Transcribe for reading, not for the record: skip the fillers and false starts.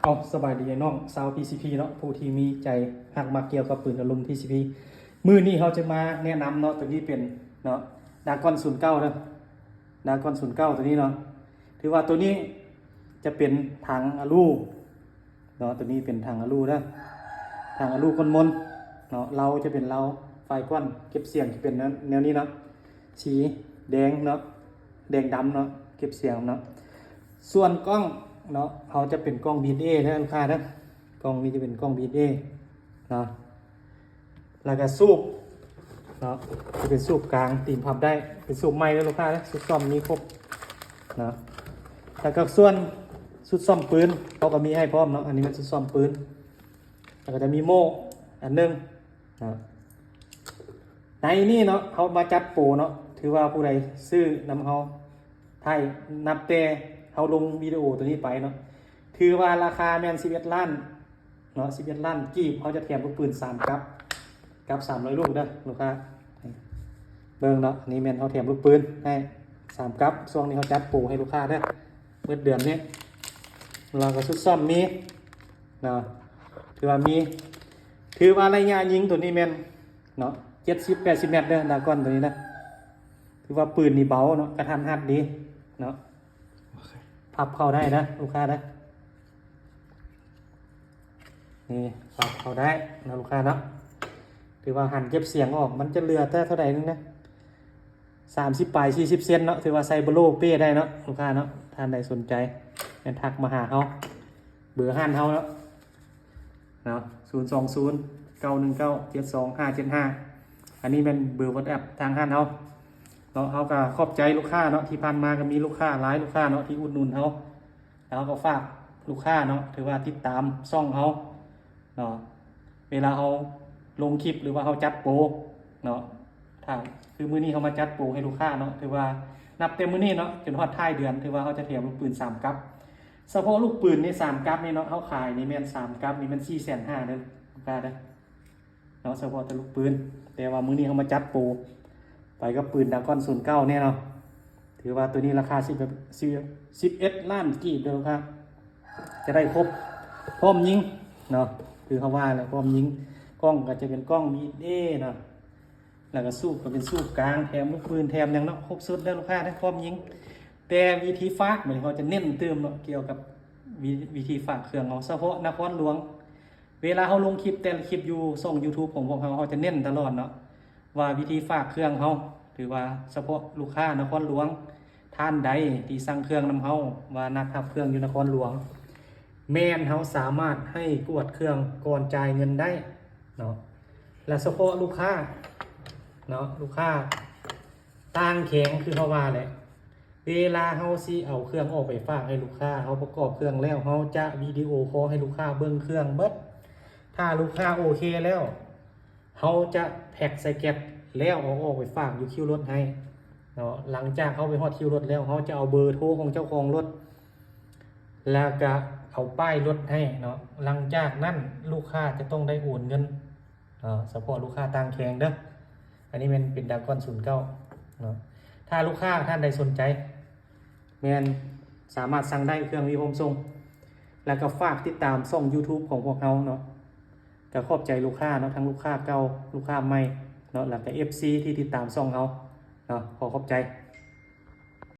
เอาสบายดีน้องสาว PCP เนาะผู้ที่มีใจหักมาเกี่ยวกับปืนอารมณ์ PCP มือนี้เขาจะมาแนะนำเนาะตัวนี้เป็นเนาะดากอน09เนาะดากอน09ตัวนี้เนาะถือว่าตัวนี้จะเป็นถังอะลูเนาะตัวนี้เป็นถังอะลูนะถังอะลูก้นมนเนาะเราจะเป็นเราไฟก้อนเก็บเสียงจะเป็นแนวนี้เนาะสีแดงเนาะแดงดำเนาะเก็บเสียงเนาะส่วนกล้องเนาะเขาจะเป็นกล้อง BA นะลูกค้านะกล้องนี้จะเป็นกล้อง BA เนาะแล้วก็สูบเนาะจะเป็นสูบกลางตีนพับได้เป็นสูบไม้แล้วลูกค้านะสูบซ่อมนี้ครบเนาะแล้วก็ส่วนสุดซ่อมปืนเขาก็มีให้พร้อมเนาะอันนี้มันสุดซ่อมปืนแล้วก็จะมีโม่อันนึงนะในนี่เนาะเขามาจัดโปรเนาะถือว่าผู้ใดซื้อนำเขาไทยนับแต่เขาลงวิดีโอตัวนี้ไปเนาะถือว่าราคาแมน11 ล้านเนาะ11 ล้านกีบเขาจะแถมลูกปืน3กับ300 ลูกเด้อลูกค้าเบิ่งเนาะนี่แมนเขาแถมลูกปืนให้3กับช่วงนี้เขาจัดโปรให้ลูกค้าเด้อเมื่อเดือนนี้เราก็ชุดซ่อมมีเนาะถือว่าระยะยิงตัวนี้แมนเนาะ70-80 เมตรเด้อดากอนตัวนี้นะถือว่าปืนนี่เบาเนาะกระทันหัดดีเนาะพับเข้าได้นะลูกค้านะนี่พับเข้าได้นะลูกค้าเนาะถือว่าหันเก็บเสียงออกมันจะเหลือแต่เท่าไหร่นึงนะ30 ปลาย 40 เซนเนาะถือว่าใส่บโลเป้ได้เนาะลูกค้าเนาะท่านใดสนใจงั้นทักมาหาเขาเบอร์ห้านเขาเนาะ020-919-72575อันนี้เป็นเบอร์ WhatsApp ทางห้านเขาเขาก็ขอบใจลูกค้าเนาะที่ผ่านมาก็มีลูกค้าหลายลูกค้าเนาะที่อุดหนุนเขาแล้วก็ฝากลูกค้าเนาะถือว่าติดตามช่องเขาเนาะเวลาเขาลงคลิปหรือว่าเขาจัดโปรเนาะถ้าคือมื้อนี้เขามาจัดโปรให้ลูกค้าเนาะถือว่านับเต็มมื้อนี้เนาะจนฮอดท้ายเดือนถือว่าเขาจะแถมลูกปืน3กับเฉพาะลูกปืนนี่3กับนี่เนาะเขาขายนี่แม่น3กับนี่มัน450,000เด้อลูกค้าเด้อเนาะเฉพาะแต่ลูกปืนแต่ว่ามื้อนี้เขามาจัดโปรไปกับปืนดากอน09เนี่ยเนาะถือว่าตัวนี้ราคา11 ล้านกีบเด้อครับจะได้ครบพร้อมยิงเนาะคือเขาว่าแล้วพร้อมยิงกล้องก็จะเป็นกล้อง BA เนาะแล้วก็สูบก็เป็นสูบกลางแถมลูกปืนแถมอย่างเนาะครบสุดแล้วลูกค้าได้พร้อมยิงแต่วิธีฝากเหมือนเขาจะเน้นเติมเนาะเกี่ยวกับวิธีฝากเครื่องเขาเฉพาะนครหลวงเวลาเขาลงคลิปแต่ละคลิปอยู่ส่ง YouTube ของพวกเขาจะเน้นตลอดเนาะว่าวิธีฝากเครื่องเขาถือว่าเฉพาะลูกค้านครหลวงท่านใดที่สั่งเครื่องนำเขาว่านักขับเครื่องอยู่นครหลวงแม่นเขาสามารถให้กวดเครื่องก่อนจ่ายเงินได้เนาะและเฉพาะลูกค้าเนาะลูกค้าต่างแข็งคือเขาว่าแหละเวลาเขาสิเอาเครื่องออกไปฝากให้ลูกค้าเขาประกอบเครื่องแล้วเขาจะวิดีโอคอลให้ลูกค้าเบิ่งเครื่องเบิดถ้าลูกค้าโอเคแล้วเขาจะแพ็คใส่แก๊ปแล้วเอาออกไปฝากอยู่คิวรถให้เนาะหลังจากเขาไปฮอดคิวรถแล้วเขาจะเอาเบอร์โทรของเจ้าของรถแล้วก็เอาป้ายรถให้เนาะหลังจากนั้นลูกค้าจะต้องได้โอนเงินเฉพาะลูกค้าต่างแข็งเด้ออันนี้มันเป็นดากอน09เนาะถ้าลูกค้าท่านใดสนใจแม่นสามารถสั่งได้เครื่องมีพร้อมส่งแล้วก็ฝากติดตามช่อง YouTube ของพวกเขาเนาะก็ขอบใจลูกค้าเนาะทั้งลูกค้าเก่าลูกค้าใหม่เนาะแล้วก็ FC ที่ติดตามช่องเขาเนาะขอบใจ